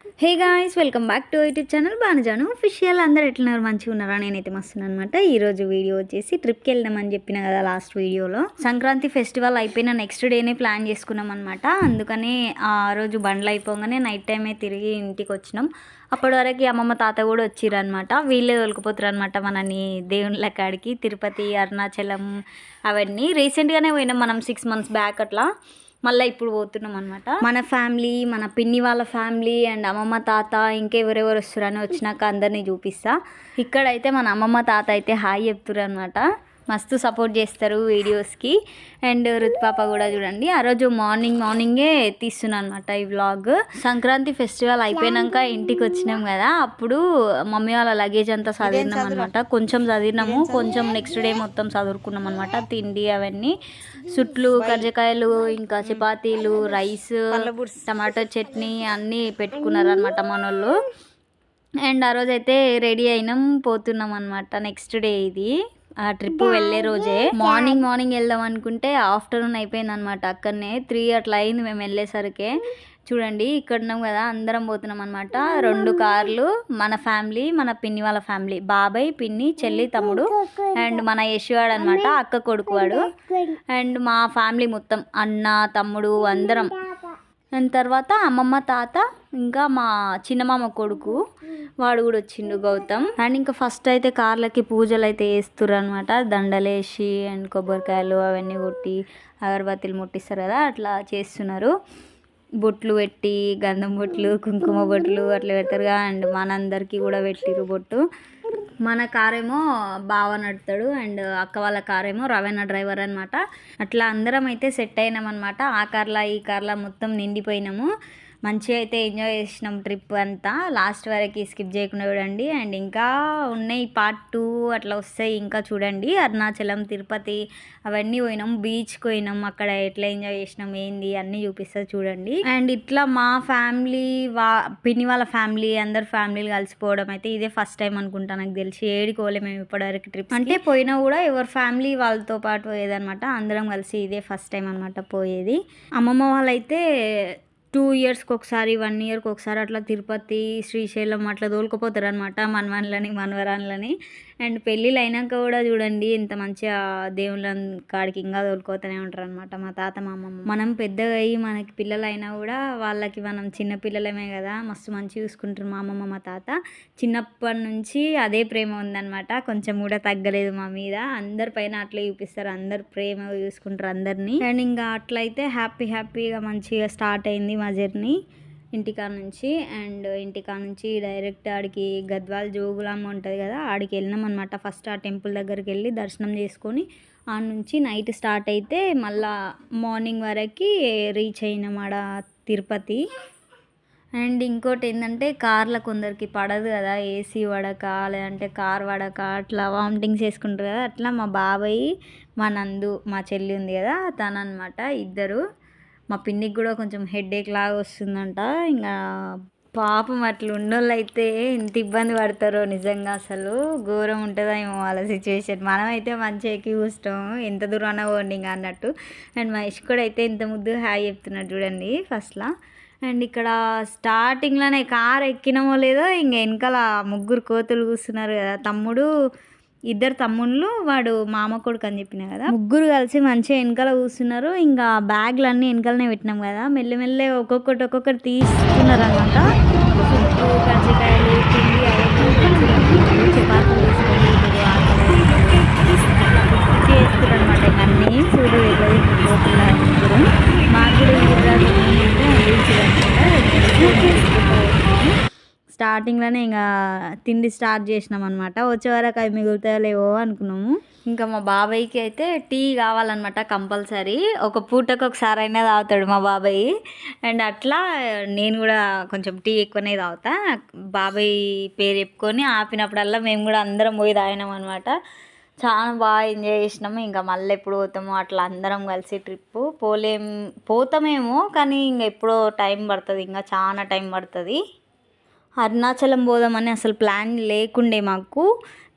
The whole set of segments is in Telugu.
Hey guys, welcome back to YouTube channel Banujanu official. అందరు ఎట్లున్నారు? మంచిగా ఉన్నారా? నేనైతే మస్తున్నాను అనమాట. ఈరోజు వీడియో వచ్చేసి ట్రిప్కి వెళ్దామని చెప్పిన కదా లాస్ట్ వీడియోలో. సంక్రాంతి ఫెస్టివల్ అయిపోయిన నెక్స్ట్ డేనే ప్లాన్ చేసుకున్నాం అనమాట. అందుకని ఆ రోజు బండ్లు అయిపోగానే నైట్ టైమే తిరిగి ఇంటికి వచ్చినాం. అప్పటి వరకు అమ్మమ్మ తాత కూడా వచ్చిర్రు అనమాట. వీళ్ళే తోలుకుపోతారు అనమాట మనని దేవుళ్ళ కాడికి, తిరుపతి, అరుణాచలం అవన్నీ. రీసెంట్గానే పోయినాం మనం 6 months బ్యాక్ అట్లా. మళ్ళీ ఇప్పుడు పోతున్నాం అనమాట. మన ఫ్యామిలీ, మన పిన్ని వాళ్ళ ఫ్యామిలీ అండ్ అమ్మమ్మ తాత ఇంకెవరెవరు వస్తారని వచ్చినాక అందరినీ చూపిస్తా. ఇక్కడైతే మన అమ్మమ్మ తాత అయితే హాయ్ చెప్తున్నారు అనమాట. మస్తు సపోర్ట్ చేస్తారు వీడియోస్కి. అండ్ రుత్ కూడా చూడండి, ఆ రోజు మార్నింగే తీస్తున్నాను అనమాట ఈ వ్లాగ్. సంక్రాంతి ఫెస్టివల్ అయిపోయాక ఇంటికి వచ్చినాం కదా, అప్పుడు మమ్మీ వాళ్ళ లగేజ్ అంతా చదివినాం అనమాట. కొంచెం చదివినాము, కొంచెం నెక్స్ట్ డే మొత్తం చదువుకున్నాం అనమాట. తిండి అవన్నీ, సుట్లు, కజ్జకాయలు, ఇంకా చపాతీలు, రైస్, టమాటో చట్నీ అన్నీ పెట్టుకున్నారనమాట మనోళ్ళు. అండ్ ఆ రోజు అయితే రెడీ అయినాం, పోతున్నాం అనమాట. నెక్స్ట్ డే ఇది ఆ ట్రిప్ వెళ్ళే రోజే. మార్నింగ్ వెళ్దాం అనుకుంటే ఆఫ్టర్నూన్ అయిపోయింది అనమాట. అక్కడనే 3 అట్లా అయింది మేము వెళ్ళేసరికి. చూడండి ఇక్కడ ఉన్నాం కదా, అందరం పోతున్నాం అనమాట. 2 కార్లు, మన ఫ్యామిలీ, మన పిన్ని వాళ్ళ ఫ్యామిలీ, బాబాయ్, పిన్ని, చెల్లి, తమ్ముడు అండ్ మన యశ్వాడు అనమాట, అక్క కొడుకు వాడు. అండ్ మా ఫ్యామిలీ మొత్తం అన్న, తమ్ముడు అందరం. అండ్ తర్వాత అమ్మమ్మ తాత, ఇంకా మా చిన్నమామ కొడుకు వాడు కూడా వచ్చిండు, గౌతమ్. అండ్ ఇంకా ఫస్ట్ అయితే కార్లకి పూజలు అయితే వేస్తుర్రు అనమాట. దండలేసి అండ్ కొబ్బరికాయలు అవన్నీ కొట్టి అగరబత్తీలు ముట్టిస్తారు కదా, అట్లా చేస్తున్నారు. బొట్లు పెట్టి, గంధం బొట్లు, కుంకుమ బొట్లు అట్లా పెడతారుగా. అండ్ మనందరికీ కూడా పెట్టిరు బొట్టు. మన కారేమో బావ నడుతాడు అండ్ అక్క వాళ్ళ కారేమో రవేణ డ్రైవర్ అనమాట. అట్లా అందరం అయితే సెట్ అయినాం అనమాట. ఆ కార్లా ఈ కార్లా మొత్తం నిండిపోయినాము. మంచిగా అయితే ఎంజాయ్ చేసినాం ట్రిప్ అంతా. లాస్ట్ వరకు స్కిప్ చేయకుండా చూడండి. అండ్ ఇంకా ఉన్నాయి పార్ట్ 2 అట్లా వస్తాయి. ఇంకా చూడండి, అరుణాచలం, తిరుపతి అవన్నీ పోయినాం. బీచ్కి పోయినాం, అక్కడ ఎట్లా ఎంజాయ్ చేసినాం ఏంది అన్నీ చూపిస్తుంది చూడండి. అండ్ ఇట్లా మా ఫ్యామిలీ, పిన్ని వాళ్ళ ఫ్యామిలీ, అందరు ఫ్యామిలీలు కలిసిపోవడం అయితే ఇదే ఫస్ట్ టైం అనుకుంటా నాకు తెలిసి. ఏడుకోలే మేము ఇప్పటివరకు ట్రిప్. అంటే పోయినా కూడా ఎవరి ఫ్యామిలీ వాళ్ళతో పాటు పోయేదనమాట. అందరం కలిసి ఇదే ఫస్ట్ టైం అనమాట పోయేది. అమ్మమ్మ వాళ్ళైతే 2 yearsకి ఒకసారి, 1 yearకి ఒకసారి అట్లా తిరుపతి, శ్రీశైలం అట్లా తోలుకుపోతారు అనమాట మనవన్లని, మనవరాన్లని. అండ్ పెళ్ళిళ్ళు అయినాక కూడా చూడండి ఎంత మంచిగా దేవుళ్ళ కాడికి ఇంకా తోలుకోతూనే ఉంటారు అనమాట మా తాత, మా అమ్మమ్మ. మనం పెద్దగా అయ్యి మనకి పిల్లలు అయినా కూడా వాళ్ళకి మనం చిన్న పిల్లలమే కదా, మస్తు మంచిగా చూసుకుంటారు మా అమ్మమ్మ, మా తాత. చిన్నప్పటి నుంచి అదే ప్రేమ ఉందన్నమాట, కొంచెం కూడా తగ్గలేదు మా మీద. అందరి పైన అట్లా చూపిస్తారు, అందరు ప్రేమ చూసుకుంటారు అందరినీ. అండ్ ఇంకా అట్లయితే హ్యాపీగా మంచిగా స్టార్ట్ అయింది మా జర్నీ ఇంటికా నుంచి. అండ్ ఇంటికా నుంచి డైరెక్ట్ ఆడికి గద్వాల్ జోగులాంబ ఉంటుంది కదా, ఆడికి వెళ్ళినాం అనమాట. ఫస్ట్ ఆ టెంపుల్ దగ్గరికి వెళ్ళి దర్శనం చేసుకొని ఆ నుంచి నైట్ స్టార్ట్ అయితే మళ్ళా మార్నింగ్ వరకు రీచ్ అయినాం ఆడ తిరుపతి. అండ్ ఇంకోటి ఏంటంటే, కార్లో కొందరికి పడదు కదా, ఏసీ పడక లేదంటే కార్ పడక అట్లా వామిటింగ్స్ చేసుకుంటారు కదా. అట్లా మా బాబాయ్, మా నందు, మా చెల్లి ఉంది కదా తననమాట, ఇద్దరు. మా పిన్నికి కూడా కొంచెం హెడేక్ లాగా వస్తుందంట. ఇంకా పాపం అట్లా ఉన్నోళ్ళు అయితే ఎంత ఇబ్బంది పడతారో నిజంగా, అసలు ఘోరం ఉంటుందో ఏమో వాళ్ళ సిచ్యువేషన్. మనమైతే మంచిగా ఎక్కి కూస్తాం, ఎంత దూరాన పోండి ఇంకా అన్నట్టు. అండ్ మహేష్ కూడా అయితే ఇంత ముద్దు హాయ్ చెప్తున్నాడు చూడండి ఫస్ట్లో. అండ్ ఇక్కడ స్టార్టింగ్లోనే కార్ ఎక్కినామో లేదో ఇంకా వెనకాల 3 కోతులు కూస్తున్నారు కదా, తమ్ముడు, 2 తమ్ముళ్ళు, వాడు మామ కొడుకు అని చెప్పిన కదా, 3 కలిసి మంచిగా వెనకాల కూస్తున్నారు. ఇంకా బ్యాగ్లు అన్నీ వెనకాలనే పెట్టినాం కదా, మెల్లమెల్లే ఒక్కొక్కటి తీస్తున్నారు అనమాట. చుట్టూ కజ్జికాయలు, తిండి అవన్నీ చపాతీలు తీసుకొని చేస్తారు అనమాట. ఇంకా అన్నీ చూడు ఎట్లా మాకు కూడా స్టార్టింగ్లోనే ఇంకా తిండి స్టార్ట్ చేసినాం అనమాట. వచ్చే వరకు అవి మిగులుతాయో అనుకున్నాము. ఇంకా మా బాబాయ్కి అయితే టీ కావాలన్నమాట కంపల్సరీ. ఒక పూటకు ఒకసారి అయినా తాగుతాడు మా బాబాయ్. అండ్ అట్లా నేను కూడా కొంచెం టీ ఎక్కువనే తాగుతా. బాబాయ్ పేరు చెప్పుకొని ఆపినప్పుడల్లా మేము కూడా అందరం పోయి తాగినాం అనమాట. చాలా బాగా ఎంజాయ్ చేసినాము. ఇంకా మళ్ళీ ఎప్పుడు పోతామో అట్లా అందరం కలిసి ట్రిప్పు పోతామేమో, కానీ ఇంకా ఎప్పుడో టైం పడుతుంది, ఇంకా చాలా టైం పడుతుంది. అరుణాచలం పోదామని అసలు ప్లాన్ లేకుండే మాకు.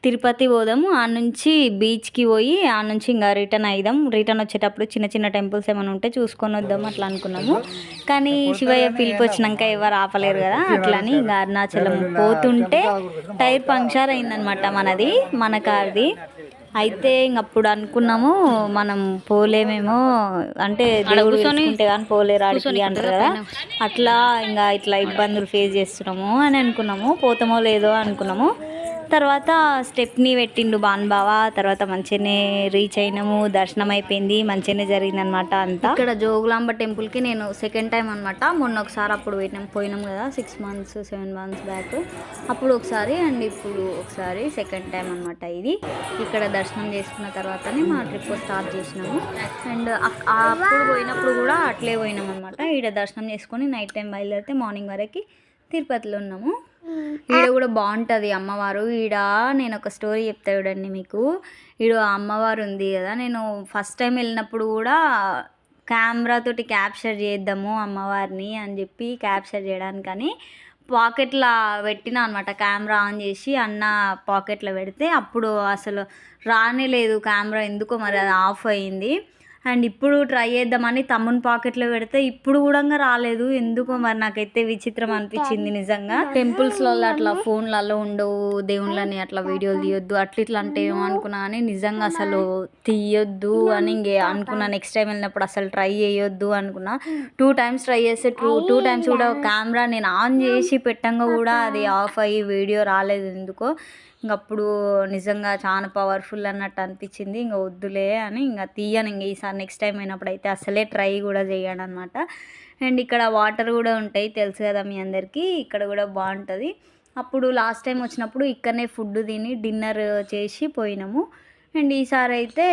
తిరుపతి పోదాము, ఆ నుంచి బీచ్కి పోయి ఆ నుంచి ఇంకా రిటర్న్ వచ్చేటప్పుడు చిన్న చిన్న టెంపుల్స్ ఏమైనా ఉంటే చూసుకొని వద్దాం అట్లా అనుకున్నాము. కానీ శివయ్య పిలిపి వచ్చినాక ఎవరు ఆపలేరు కదా, అట్లని ఇంకా అరుణాచలం పోతుంటే టైర్ పంక్చర్ అయిందనమాట మన కార్ది. అయితే ఇంక అప్పుడు అనుకున్నాము మనం పోలేమేమో, అంటే దేవుడు చూసుకుంటే కానీ పోలేరు ఆడికి అంటారు కదా, అట్లా ఇంకా ఇట్లా ఇబ్బందులు ఫేస్ చేస్తున్నాము అని అనుకున్నాము. పోతామో లేదో అనుకున్నాము. తర్వాత స్టెప్ని పెట్టిండు బావ. తర్వాత మంచిగానే రీచ్ అయినాము, దర్శనం అయిపోయింది, మంచిగానే జరిగిందనమాట అంతా. ఇక్కడ జోగులాంబ టెంపుల్కి నేను సెకండ్ టైం అనమాట. మొన్న ఒకసారి అప్పుడు పోయినాం కదా 6 months 7 months బ్యాక్, అప్పుడు ఒకసారి అండ్ ఇప్పుడు ఒకసారి సెకండ్ టైం అనమాట ఇది. ఇక్కడ దర్శనం చేసుకున్న తర్వాతనే మా ట్రిప్ స్టార్ట్ చేసినాము. అండ్ అప్పుడు పోయినప్పుడు కూడా అట్లే పోయినాం అనమాట. ఈడ దర్శనం చేసుకొని నైట్ టైం బయలుదేరితే మార్నింగ్ వరకు తిరుపతిలో ఉన్నాము. ఈడ కూడా బాగుంటుంది అమ్మవారు. ఈడ నేను ఒక స్టోరీ చెప్తా చూడండి మీకు. ఈడ అమ్మవారు ఉంది కదా, నేను ఫస్ట్ టైం వెళ్ళినప్పుడు కూడా కెమెరాతోటి క్యాప్చర్ చేద్దాము అమ్మవారిని అని చెప్పి క్యాప్చర్ చేయడానికని పాకెట్లో పెట్టినా అనమాట. కెమెరా ఆన్ చేసి అన్న పాకెట్లో పెడితే అప్పుడు అసలు రానే లేదు కెమెరా, ఎందుకో మరి అది ఆఫ్ అయ్యింది. అండ్ ఇప్పుడు ట్రై చేద్దామని తమ్ముని పాకెట్లో పెడితే ఇప్పుడు కూడా రాలేదు, ఎందుకో మరి నాకైతే విచిత్రం అనిపించింది నిజంగా. టెంపుల్స్లలో అట్లా ఫోన్లలో ఉండవు, దేవుళ్ళని అట్లా వీడియోలు తీయొద్దు అట్లా ఇట్లా అంటే ఏమో అనుకున్నా అని నిజంగా అసలు తీయొద్దు అని ఇంకే అనుకున్నా. నెక్స్ట్ టైం వెళ్ళినప్పుడు అసలు ట్రై చేయొద్దు అనుకున్నా. 2 times ట్రై చేస్తే 2 times కూడా కెమెరా నేను ఆన్ చేసి పెట్టంగా కూడా అది ఆఫ్ అయ్యి వీడియో రాలేదు ఎందుకో. ఇంకప్పుడు నిజంగా చాలా పవర్ఫుల్ అన్నట్టు అనిపించింది. ఇంకా వద్దులే అని ఇంకా తీయను. ఇంక ఈసారి నెక్స్ట్ టైం అయినప్పుడు అయితే అసలే ట్రై కూడా చేయను అనమాట. అండ్ ఇక్కడ వాటర్ కూడా ఉంటాయి తెలుసు కదా మీ అందరికీ, ఇక్కడ కూడా బాగుంటుంది. అప్పుడు లాస్ట్ టైం వచ్చినప్పుడు ఇక్కడనే ఫుడ్ తిని డిన్నర్ చేసి పోయినాము. అండ్ ఈసారి అయితే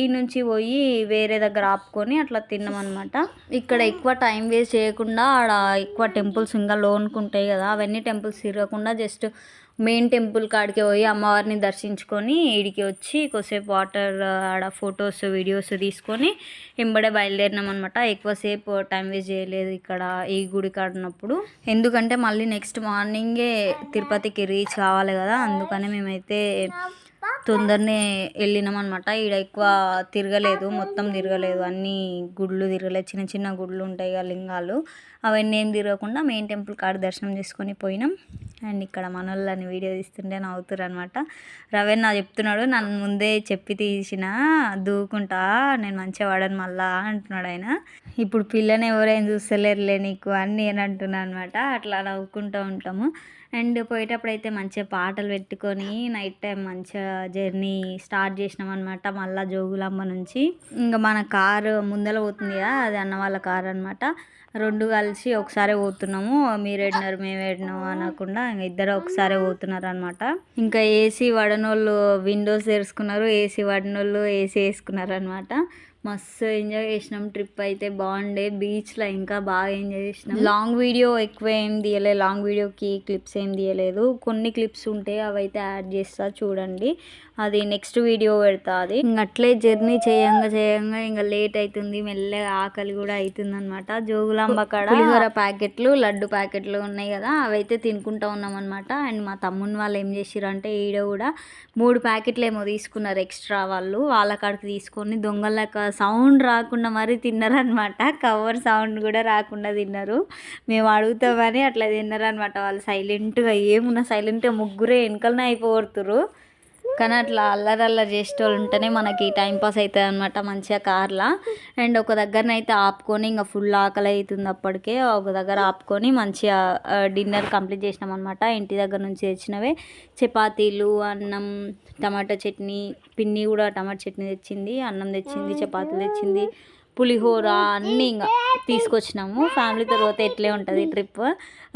ఈ నుంచి పోయి వేరే దగ్గర ఆపుకొని అట్లా తిన్నాం అనమాట. ఇక్కడ ఎక్కువ టైం వేస్ట్ చేయకుండా ఆడ ఎక్కువ టెంపుల్స్ ఇంకా లోన్కి ఉంటాయి కదా, అవన్నీ టెంపుల్స్ తిరగకుండా జస్ట్ మెయిన్ టెంపుల్ కాడికి పోయి అమ్మవారిని దర్శించుకొని ఈడికి వచ్చి కొద్దిసేపు వాటర్ ఆడ ఫొటోస్ వీడియోస్ తీసుకొని ఎంబడే బయలుదేరినాం అనమాట. ఎక్కువసేపు టైం వేస్ట్ చేయలేదు ఇక్కడ ఈ గుడి కాడినప్పుడు, ఎందుకంటే మళ్ళీ నెక్స్ట్ మార్నింగే తిరుపతికి రీచ్ కావాలి కదా, అందుకని మేమైతే తొందరనే వెళ్ళినాం అనమాట. ఈడ ఎక్కువ తిరగలేదు, మొత్తం తిరగలేదు, అన్ని గుళ్ళు తిరగలేదు, చిన్న చిన్న గుళ్ళు ఉంటాయి కదా లింగాలు, అవన్నీ ఏం తిరగకుండా మెయిన్ టెంపుల్ కాడ దర్శనం చేసుకొని పోయినాం. అండ్ ఇక్కడ మనోళ్ళని వీడియో తీస్తుంటే నవ్వుతారు అనమాట. రవీణ చెప్తున్నాడు నన్ను ముందే చెప్పి తీసిన దూకుంటా నేను మంచిగా వాడను మళ్ళా అంటున్నాడు ఆయన. ఇప్పుడు పిల్లని ఎవరైనా చూస్తలేరులే నీకు అని నేను అంటున్నాను అనమాట. అట్లా నవ్వుకుంటూ ఉంటాము. అండ్ పోయేటప్పుడు అయితే మంచిగా పాటలు పెట్టుకొని నైట్ టైం మంచిగా జర్నీ స్టార్ట్ చేసినాం అనమాట. మళ్ళీ జోగులాంబ నుంచి ఇంకా మన కారు ముందర పోతుంది కదా, అది అన్న వాళ్ళ కారు అనమాట. 2 కలిసి ఒకసారి పోతున్నాము, మీరు ఏడినారు మేము ఏడినాము అనకుండా ఇద్దరు ఒకసారి పోతున్నారు అనమాట. ఇంకా ఏసీ వడనోళ్ళు విండోస్ తెరుచుకున్నారు, ఏసీ వడనోళ్ళు ఏసీ వేసుకున్నారు అనమాట. మస్తు ఎంజాయ్ చేసినాం. ట్రిప్ అయితే బాగుండే, బీచ్లో ఇంకా బాగా ఎంజాయ్ చేసినాం. లాంగ్ వీడియో ఎక్కువ ఏం తీయలేదు, లాంగ్ వీడియోకి క్లిప్స్ ఏం తీయలేదు, కొన్ని క్లిప్స్ ఉంటే అవి అయితే యాడ్ చేస్తా చూడండి, అది నెక్స్ట్ వీడియో పెడతా. అది అట్లే జర్నీ చేయంగా ఇంకా లేట్ అవుతుంది, మెల్లగా ఆకలి కూడా అవుతుంది అనమాట. జోగులాంబ కాడ పులిహోర ప్యాకెట్లు లడ్డు ప్యాకెట్లు ఉన్నాయి కదా, అవైతే తినుకుంటా ఉన్నాం అనమాట. అండ్ మా తమ్ముని వాళ్ళు ఏం చేసిర్రు అంటే ఈడ కూడా 3 ప్యాకెట్లు ఏమో తీసుకున్నారు ఎక్స్ట్రా, వాళ్ళ కాడికి తీసుకొని దొంగలక సౌండ్ రాకుండా మరీ తిన్నారనమాట. కవర్ సౌండ్ కూడా రాకుండా తిన్నారు, మేము అడుగుతామని అట్లా తిన్నారనమాట. వాళ్ళు సైలెంట్గా ఏమున్నా సైలెంట్గా ముగ్గురే వెనకలనే అయిపోతురు. కానీ అట్లా అల్లరి చేసేటోళ్ళు ఉంటేనే మనకి టైంపాస్ అవుతుంది అనమాట మంచిగా కార్లా. అండ్ ఒక దగ్గరనైతే ఆపుకొని ఇంకా ఫుల్ ఆకలి అవుతుంది అప్పటికే, ఒక దగ్గర ఆపుకొని మంచిగా డిన్నర్ కంప్లీట్ చేసినాం అనమాట. ఇంటి దగ్గర నుంచి తెచ్చినవే చపాతీలు, అన్నం, టమాటో చట్నీ, పిన్ని కూడా టమాటో చట్నీ తెచ్చింది, అన్నం తెచ్చింది, చపాతీలు తెచ్చింది, పులిహోర అన్నీ ఇంకా తీసుకొచ్చినాము. ఫ్యామిలీ తర్వాత ఎట్లే ఉంటుంది ట్రిప్.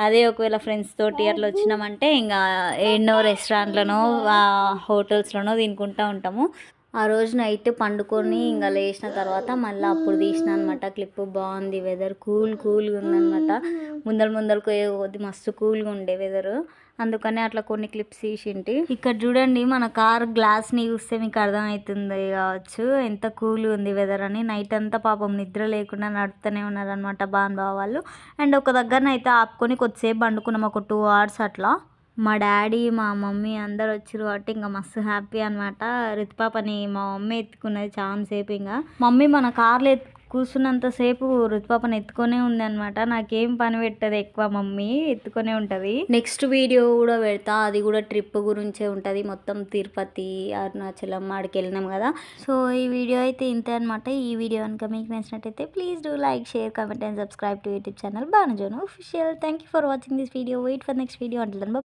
అదే ఒకవేళ ఫ్రెండ్స్ తోటి అట్లా వచ్చినామంటే ఇంకా ఎన్నో రెస్టారెంట్లోనో హోటల్స్లోనో తినుకుంటూ ఉంటాము. ఆ రోజు నైట్ పండుకొని ఇంకా లేచిన తర్వాత మళ్ళీ అప్పుడు తీసిన అనమాట క్లిప్. బాగుంది వెదర్, కూల్గా ఉందనమాట. ముందరకు పోయేది మస్తు కూల్గా ఉండే వెదర్, అందుకని అట్లా కొన్ని క్లిప్స్ తీసింటి. ఇక్కడ చూడండి మన కార్ గ్లాస్ని చూస్తే మీకు అర్థమవుతుంది కావచ్చు ఎంత కూల్గా ఉంది వెదర్ అని. నైట్ అంతా పాపం నిద్ర లేకుండా నడుపుతూనే ఉన్నారనమాట బాగా వాళ్ళు. అండ్ ఒక దగ్గరనైతే ఆపుకొని కొద్దిసేపు పండుకున్నాం, ఒక 2 hours అట్లా. మా డాడీ మా మమ్మీ అందరు వచ్చారు కాబట్టి ఇంకా మస్తు హ్యాపీ అనమాట. రితుపాపని మా మమ్మీ ఎత్తుకున్నది చాలా సేపు. ఇంకా మమ్మీ మన కార్లో కూర్చున్నంతసేపు రుతుపాపని ఎత్తుకొనే ఉంది అనమాట. నాకేం పని పెట్టదు ఎక్కువ, మమ్మీ ఎత్తుకొనే ఉంటుంది. నెక్స్ట్ వీడియో కూడా పెడతా, అది కూడా ట్రిప్ గురించే ఉంటుంది మొత్తం. తిరుపతి, అరుణాచలం ఆడికి వెళ్ళినాం కదా. సో ఈ వీడియో అయితే ఇంతే అనమాట. ఈ వీడియో కనుక మీకు నచ్చినట్టయితే please do like, share, comment and subscribe to YouTube channel Banujanu official. Thank you for watching this video. Wait for next video. అంటున్నాను.